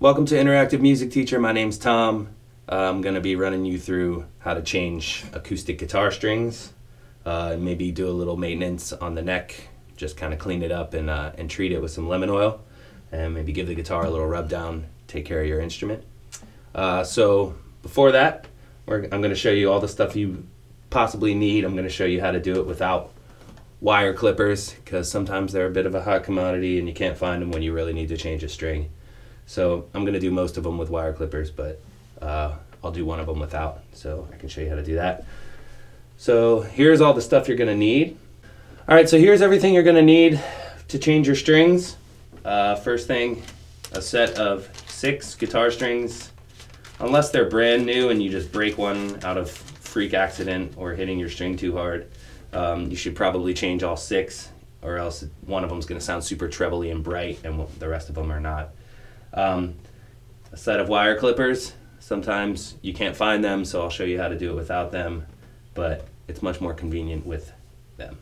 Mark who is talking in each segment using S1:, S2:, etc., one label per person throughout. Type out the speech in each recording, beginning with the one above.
S1: Welcome to Interactive Music Teacher. My name's Tom. I'm going to be running you through how to change acoustic guitar strings, maybe do a little maintenance on the neck, just kind of clean it up and treat it with some lemon oil, and maybe give the guitar a little rub down, take care of your instrument. So before that, I'm going to show you all the stuff you possibly need. I'm going to show you how to do it without wire clippers, because sometimes they're a bit of a hot commodity and you can't find them when you really need to change a string. So I'm going to do most of them with wire clippers, but I'll do one of them without, so I can show you how to do that. So here's all the stuff you're going to need. Alright, so here's everything you're going to need to change your strings. First thing, a set of 6 guitar strings. Unless they're brand new and you just break one out of freak accident or hitting your string too hard, you should probably change all 6, or else one of them is going to sound super trebly and bright and the rest of them are not. A set of wire clippers. Sometimes you can't find them, so I'll show you how to do it without them, but it's much more convenient with them.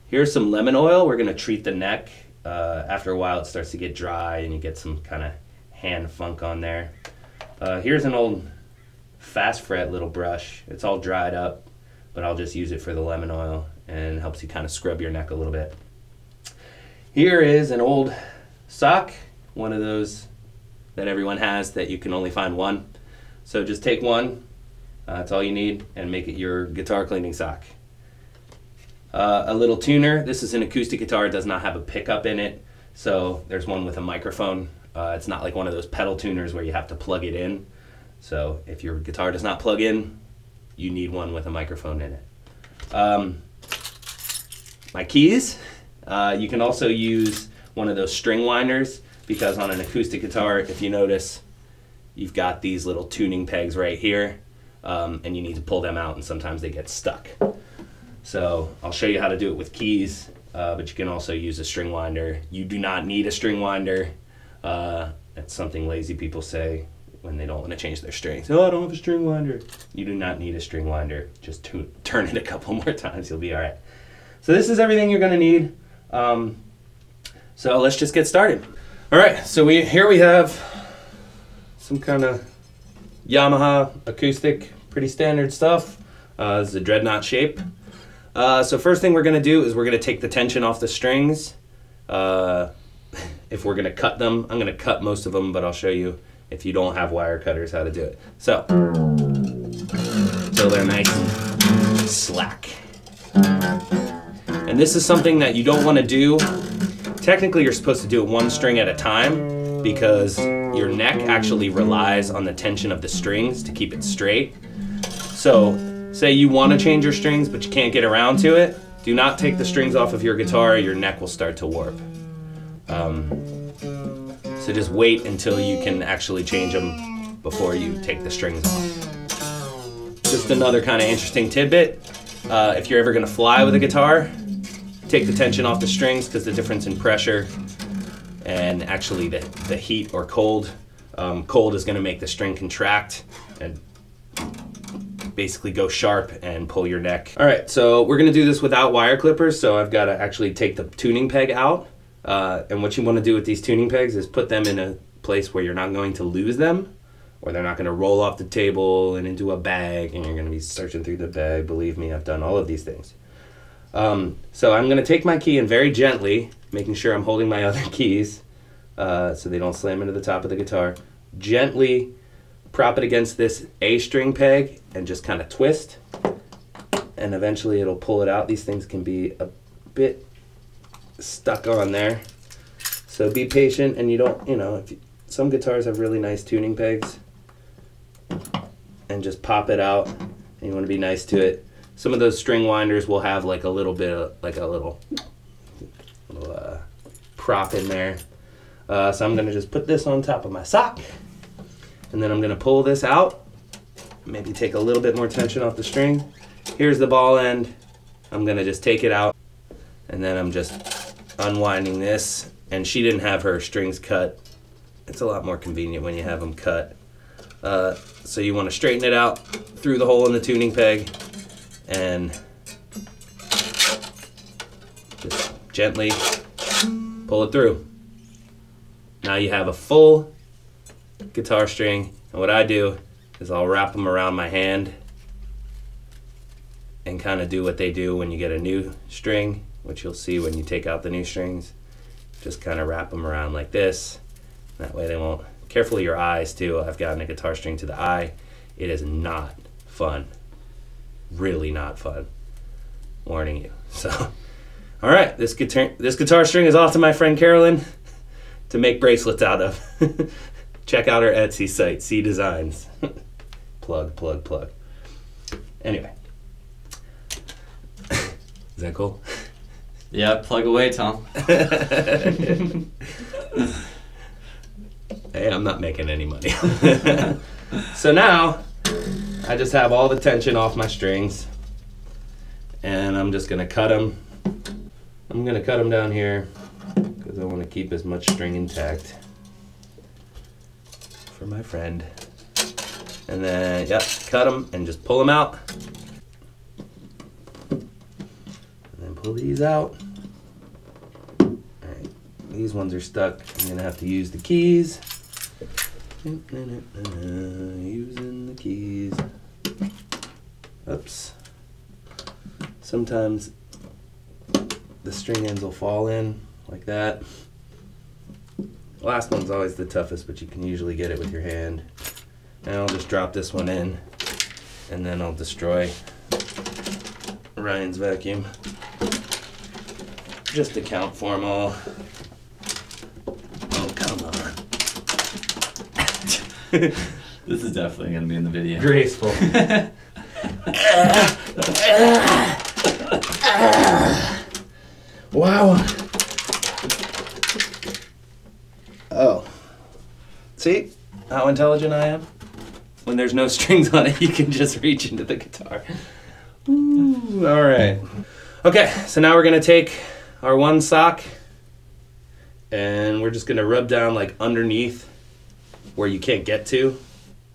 S1: Here's some lemon oil. We're going to treat the neck. After a while it starts to get dry and you get some kind of hand funk on there. Here's an old fast fret little brush. It's all dried up, but I'll just use it for the lemon oil and helps you kind of scrub your neck a little bit. Here is an old sock, one of those that everyone has that you can only find one. So just take one, that's all you need, and make it your guitar cleaning sock. A little tuner. This is an acoustic guitar. It does not have a pickup in it, so there's one with a microphone. It's not like one of those pedal tuners where you have to plug it in. So if your guitar does not plug in, you need one with a microphone in it. My keys. You can also use one of those string winders, because on an acoustic guitar, if you notice, you've got these little tuning pegs right here, and you need to pull them out, and sometimes they get stuck. So I'll show you how to do it with keys, but you can also use a string winder. You do not need a string winder. That's something lazy people say when they don't want to change their strings. Oh, I don't have a string winder. You do not need a string winder. Just turn it a couple more times, you'll be all right. So this is everything you're going to need. So let's just get started. All right, so here we have some kind of Yamaha acoustic, pretty standard stuff. This is a dreadnought shape. So first thing we're going to do is we're going to take the tension off the strings. If we're going to cut them, I'm going to cut most of them, but I'll show you, if you don't have wire cutters, how to do it. So they're nice and slack. And this is something that you don't want to do. Technically, you're supposed to do it one string at a time, because your neck actually relies on the tension of the strings to keep it straight. So say you want to change your strings, but you can't get around to it. Do not take the strings off of your guitar. Your neck will start to warp. So just wait until you can actually change them before you take the strings off. Just another kind of interesting tidbit. If you're ever going to fly with a guitar, take the tension off the strings, because the difference in pressure and actually the heat or cold, cold is going to make the string contract and basically go sharp and pull your neck. All right, so we're going to do this without wire clippers, so I've got to actually take the tuning peg out. And what you want to do with these tuning pegs is put them in a place where you're not going to lose them, or they're not going to roll off the table and into a bag and you're going to be searching through the bag. Believe me, I've done all of these things. So I'm going to take my key and very gently, making sure I'm holding my other keys so they don't slam into the top of the guitar, gently prop it against this A string peg and just kind of twist, and eventually it'll pull it out. These things can be a bit stuck on there, so be patient, and you don't, some guitars have really nice tuning pegs, and just pop it out, and you want to be nice to it. Some of those string winders will have like a little bit of, like a little prop in there. So I'm going to just put this on top of my sock, and then I'm going to pull this out, maybe take a little bit more tension off the string. Here's the ball end. I'm going to just take it out, and then I'm just unwinding this. And she didn't have her strings cut. It's a lot more convenient when you have them cut. So you want to straighten it out through the hole in the tuning peg, and just gently pull it through. Now you have a full guitar string, and what I do is I'll wrap them around my hand and kind of do what they do when you get a new string, which you'll see when you take out the new strings. Just kind of wrap them around like this. That way they won't. Careful of your eyes too. I've gotten a guitar string to the eye. It is not fun. Really not fun. Warning you. So, all right, this guitar string is off to my friend Carolyn to make bracelets out of. Check out her Etsy site, C Designs. Plug, plug, plug. Anyway. Is that cool?
S2: Yeah, plug away, Tom.
S1: Hey, I'm not making any money. So now, I just have all the tension off my strings, and I'm just gonna cut them. I'm gonna cut them down here, because I want to keep as much string intact for my friend. And then, yep, cut them and just pull them out. And then pull these out. Alright, these ones are stuck. I'm gonna have to use the keys. Using the keys. Oops. Sometimes the string ends will fall in like that. The last one's always the toughest, but you can usually get it with your hand. And I'll just drop this one in, and then I'll destroy Ryan's vacuum just to count for them all. Oh, come on.
S2: This is definitely going to be in the video.
S1: Graceful. Wow. Oh. See how intelligent I am? When there's no strings on it, you can just reach into the guitar. Ooh, all right. Okay, so now we're going to take our one sock and we're just going to rub down like underneath where you can't get to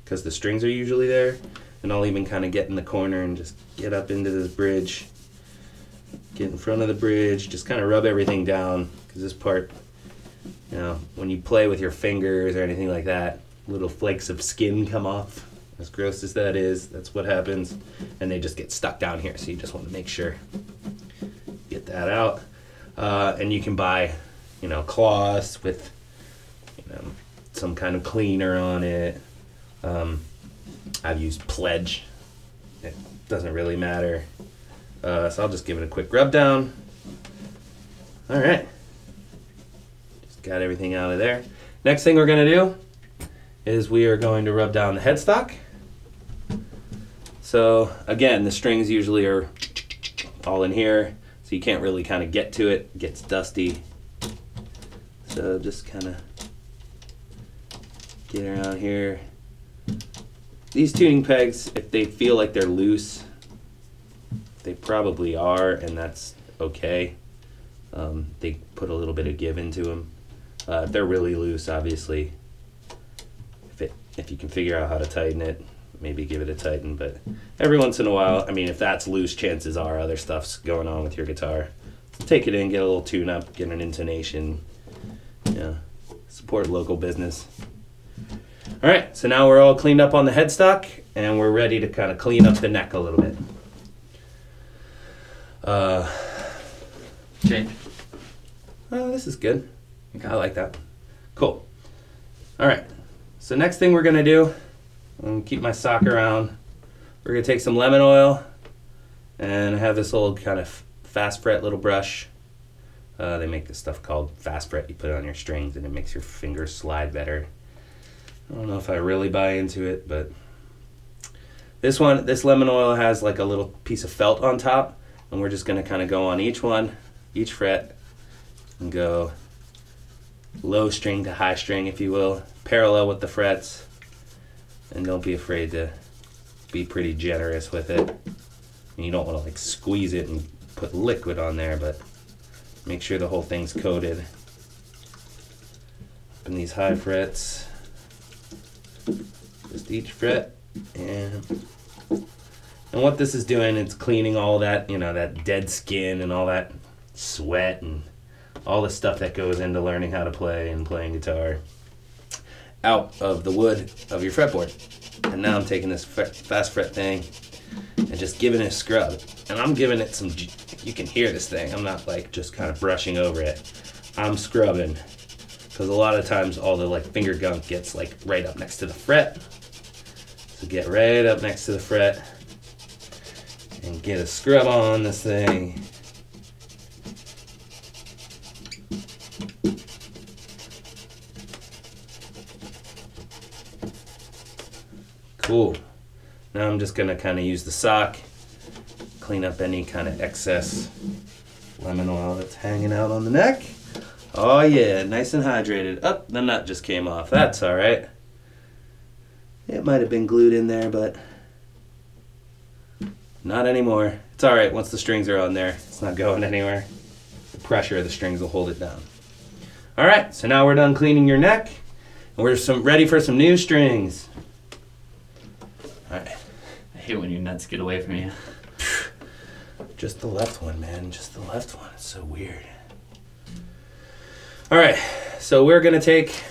S1: because the strings are usually there. And I'll even kind of get in the corner and just get up into this bridge. Get in front of the bridge, just kind of rub everything down because this part, you know, when you play with your fingers or anything like that, little flakes of skin come off. As gross as that is, that's what happens. And they just get stuck down here, so you just want to make sure get that out. And you can buy, you know, cloths with, you know, some kind of cleaner on it. I've used Pledge. It doesn't really matter. So I'll just give it a quick rub down. All right. Just got everything out of there. Next thing we're going to do is we are going to rub down the headstock. So again, the strings usually are all in here, so you can't really kind of get to it. It gets dusty. So just kind of get around here. These tuning pegs, if they feel like they're loose, they probably are, and that's okay. They put a little bit of give into them. If they're really loose, obviously, if you can figure out how to tighten it, maybe give it a tighten. But every once in a while, I mean, if that's loose, chances are other stuff's going on with your guitar. So take it in, get a little tune up, get an intonation. Yeah, support local business. All right, so now we're all cleaned up on the headstock, and we're ready to kind of clean up the neck a little bit.
S2: Change.
S1: Oh, this is good. Okay. I like that. Cool. All right. So next thing we're gonna do, I'm gonna keep my sock around. We're gonna take some lemon oil, and I have this old kind of fast fret little brush. They make this stuff called fast fret. You put it on your strings, and it makes your fingers slide better. I don't know if I really buy into it, but this lemon oil has like a little piece of felt on top, and we're just gonna kind of go on each one, each fret, and go low string to high string, if you will, parallel with the frets. And don't be afraid to be pretty generous with it. And you don't want to like squeeze it and put liquid on there, but make sure the whole thing's coated. And these high frets, just each fret, and what this is doing, it's cleaning all that, you know, that dead skin and all that sweat and all the stuff that goes into learning how to play and playing guitar. out of the wood of your fretboard. And now I'm taking this fast fret thing and just giving it a scrub. And I'm giving it some, you can hear this thing. I'm not like just kind of brushing over it. I'm scrubbing. Because a lot of times all the like finger gunk gets like right up next to the fret. So get right up next to the fret and get a scrub on this thing. Cool. Now I'm just gonna kind of use the sock, clean up any kind of excess lemon oil that's hanging out on the neck. Oh yeah, nice and hydrated. Oh, the nut just came off. That's all right. It might have been glued in there, but not anymore. It's all right once the strings are on there. It's not going anywhere. The pressure of the strings will hold it down. All right, so now we're done cleaning your neck, and we're ready for some new strings. All right.
S2: I hate when your nuts get away from you.
S1: Just the left one, man. Just the left one. It's so weird. All right, so we're gonna take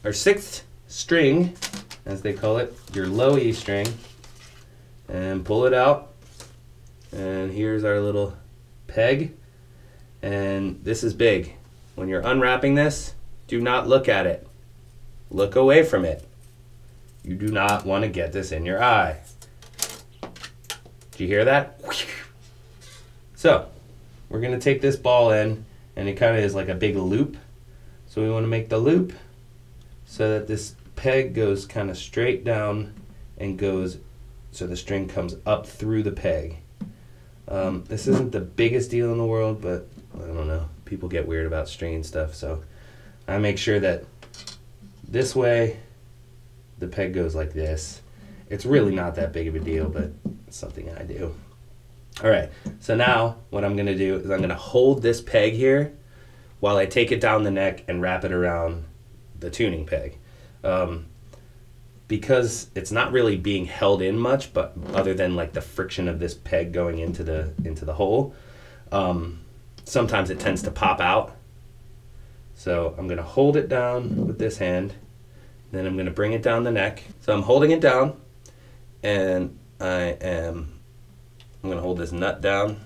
S1: our 6th string, as they call it, your low E string, and pull it out. And here's our little peg. And this is big. When you're unwrapping this, do not look at it. Look away from it. You do not want to get this in your eye. Do you hear that? So, we're going to take this ball in, and it kind of is like a big loop. So we want to make the loop so that this peg goes kind of straight down and goes so the string comes up through the peg. This isn't the biggest deal in the world, but I don't know. People get weird about string and stuff, so I make sure that this way the peg goes like this. It's really not that big of a deal, but it's something I do. All right, so now what I'm gonna do is I'm gonna hold this peg here while I take it down the neck and wrap it around the tuning peg. Because it's not really being held in much, but other than like the friction of this peg going into the hole, sometimes it tends to pop out. So I'm gonna hold it down with this hand, then I'm gonna bring it down the neck. So I'm holding it down, and I'm gonna hold this nut down,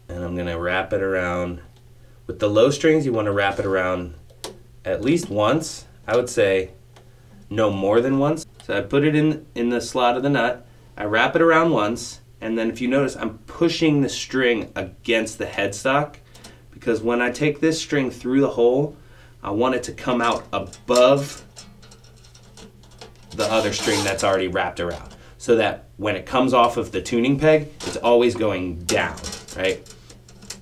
S1: and I'm gonna wrap it around. With the low strings, you wanna wrap it around at least once. I would say no more than once. So I put it in the slot of the nut, I wrap it around once, and then if you notice, I'm pushing the string against the headstock, because when I take this string through the hole, I want it to come out above the other string that's already wrapped around, so that when it comes off of the tuning peg, it's always going down, right?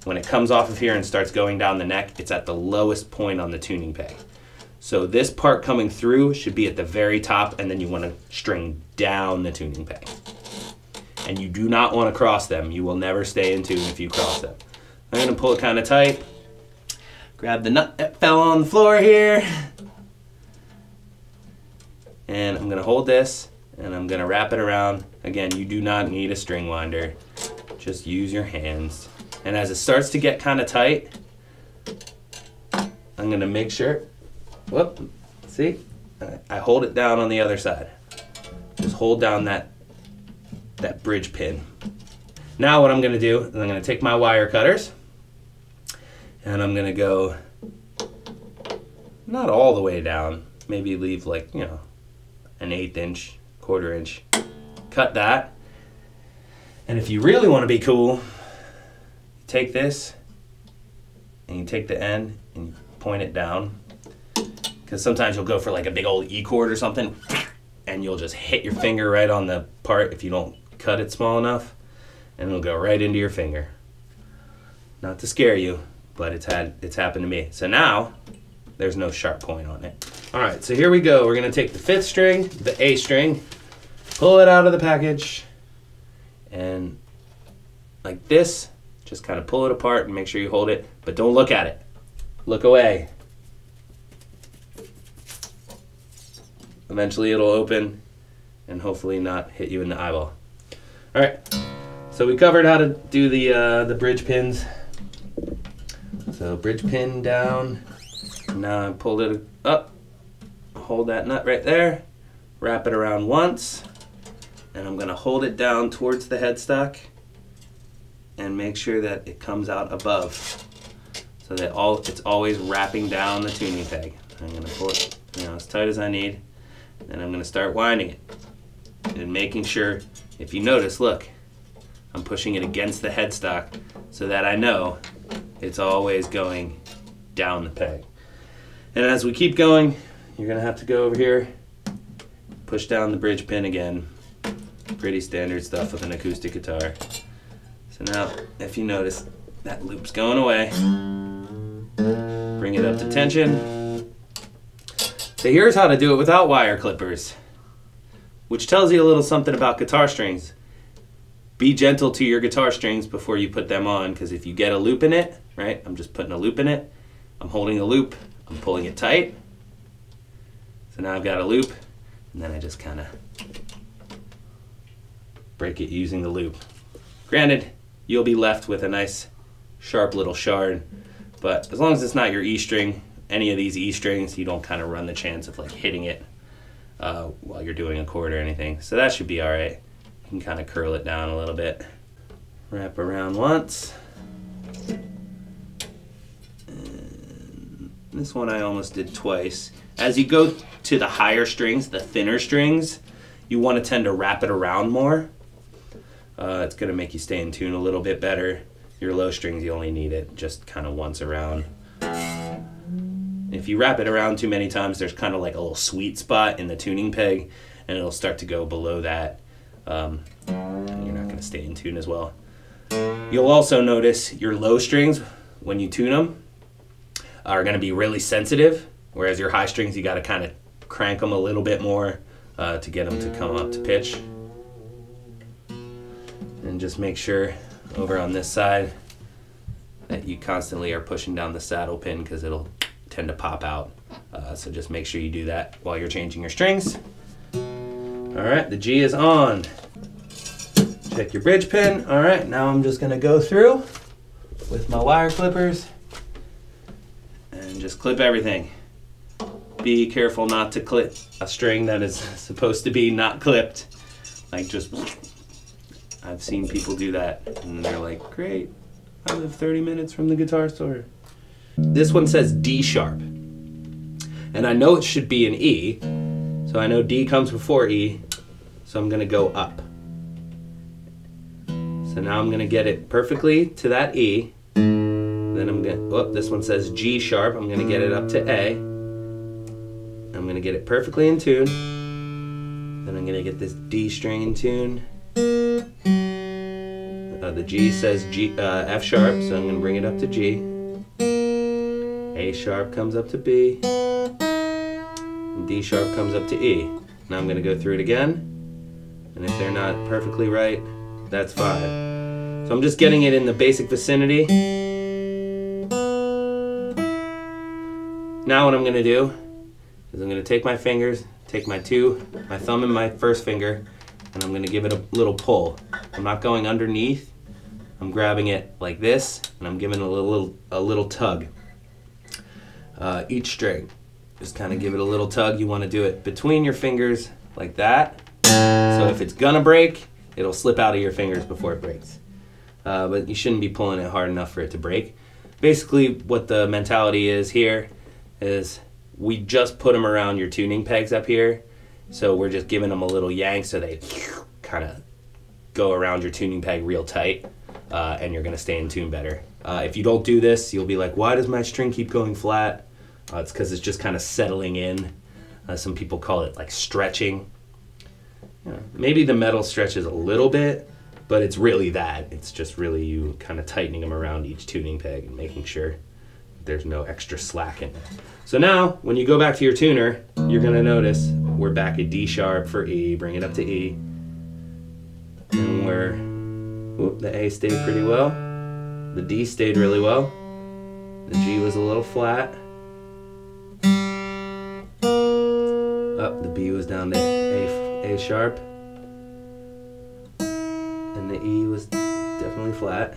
S1: When it comes off of here and starts going down the neck, it's at the lowest point on the tuning peg. So this part coming through should be at the very top, and then you want to string down the tuning peg. And you do not want to cross them. You will never stay in tune if you cross them. I'm going to pull it kind of tight. Grab the nut that fell on the floor here. And I'm going to hold this, and I'm going to wrap it around. Again, you do not need a string winder. Just use your hands. And as it starts to get kind of tight, I'm going to make sure, whoop, see? I hold it down on the other side. Just hold down that bridge pin. Now what I'm going to do is I'm going to take my wire cutters, and I'm going to go not all the way down, maybe leave like, you know, an 1/8 inch, 1/4 inch. Cut that. And if you really want to be cool, you take this and you take the end and you point it down, because sometimes you'll go for like a big old E chord or something, and you'll just hit your finger right on the part if you don't cut it small enough, and it'll go right into your finger. Not to scare you, but it's happened to me. So now there's no sharp point on it. All right, so here we go. We're gonna take the 5th string, the A string, pull it out of the package, and like this, just kind of pull it apart and make sure you hold it, but don't look at it. Look away. Eventually it'll open and hopefully not hit you in the eyeball. All right, so we covered how to do the bridge pins. So bridge pin down. Now I pulled it up hold that nut right there, wrap it around once, and I'm gonna hold it down towards the headstock and make sure that it comes out above, so that it's always wrapping down the tuning peg. I'm gonna pull it, as tight as I need, and I'm gonna start winding it and making sure. If you notice, look, I'm pushing it against the headstock so that I know it's always going down the peg. And as we keep going, you're gonna have to go over here, push down the bridge pin again. Pretty standard stuff with an acoustic guitar. So now, if you notice, that loop's going away. Bring it up to tension. So here's how to do it without wire clippers, which tells you a little something about guitar strings. Be gentle to your guitar strings before you put them on, because if you get a loop in it, right, I'm just putting a loop in it, I'm holding the loop, I'm pulling it tight. So now I've got a loop, and then I just kind of break it using the loop. Granted, you'll be left with a nice sharp little shard, but as long as it's not your E string, any of these E strings, you don't kind of run the chance of like hitting it while you're doing a chord or anything. So that should be all right. You can kind of curl it down a little bit. Wrap around once. And this one I almost did twice. As you go to the higher strings, the thinner strings, you want to tend to wrap it around more. It's going to make you stay in tune a little bit better. Your low strings, you only need it just kind of once around. If you wrap it around too many times, there's kind of like a little sweet spot in the tuning peg, and it'll start to go below that. You're not going to stay in tune as well. You'll also notice your low strings, when you tune them, are going to be really sensitive, whereas your high strings, you got to kind of crank them a little bit more to get them to come up to pitch. And just make sure over on this side that you constantly are pushing down the saddle pin, because it'll tend to pop out. So just make sure you do that while you're changing your strings. All right, the G is on. Check your bridge pin. All right, now I'm just gonna go through with my wire clippers and just clip everything. Be careful not to clip a string that is supposed to be not clipped. Like just, I've seen people do that and they're like, great, I live 30 minutes from the guitar store. This one says D sharp. And I know it should be an E, so I know D comes before E, so I'm gonna go up. So now I'm gonna get it perfectly to that E. Then I'm gonna, oh, this one says G sharp. I'm gonna get it up to A. I'm gonna get it perfectly in tune. Then I'm gonna get this D string in tune. The G says F sharp, so I'm gonna bring it up to G. A sharp comes up to B. And D sharp comes up to E. Now I'm gonna go through it again. And if they're not perfectly right, that's fine. So I'm just getting it in the basic vicinity. Now what I'm gonna do is I'm gonna take my fingers, take my thumb and my first finger, and I'm gonna give it a little pull. I'm not going underneath. I'm grabbing it like this, and I'm giving it a little tug. Each string, just kind of give it a little tug. You want to do it between your fingers like that. So if it's gonna break, it'll slip out of your fingers before it breaks. But you shouldn't be pulling it hard enough for it to break. Basically, what the mentality is here is we just put them around your tuning pegs up here. So we're just giving them a little yank so they kind of go around your tuning peg real tight, and you're gonna stay in tune better. If you don't do this, you'll be like, why does my string keep going flat? It's because it's just kind of settling in. Some people call it like stretching. Maybe the metal stretches a little bit, but it's really that. It's just really you kind of tightening them around each tuning peg and making sure there's no extra slack in there. So now, when you go back to your tuner, you're gonna notice we're back at D sharp for E, bring it up to E. And the A stayed pretty well. The D stayed really well. The G was a little flat. The B was down to A sharp. And the E was definitely flat.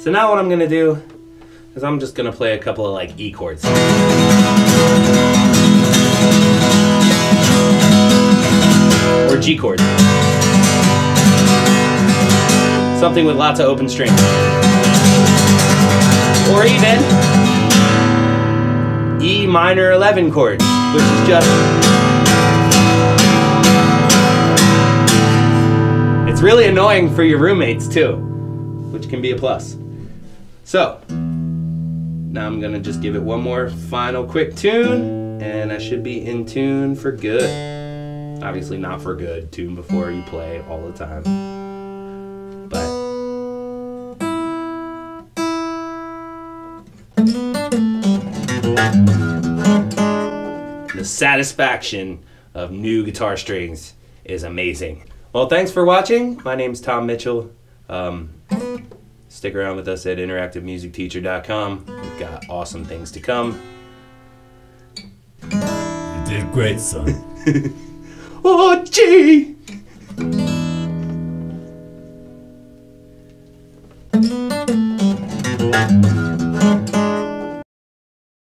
S1: So now what I'm gonna do is I'm just gonna play a couple of like E chords. G chord. Something with lots of open strings. Or even E minor 11 chord, which is just... It's really annoying for your roommates too, which can be a plus. So, now I'm gonna just give it one more final quick tune, and I should be in tune for good. Obviously not for good, tune before you play all the time. But the satisfaction of new guitar strings is amazing. Well, thanks for watching. My name's Tom Mitchell. Stick around with us at interactivemusicteacher.com. We've got awesome things to come.
S3: You did great, son.
S1: Oh, gee!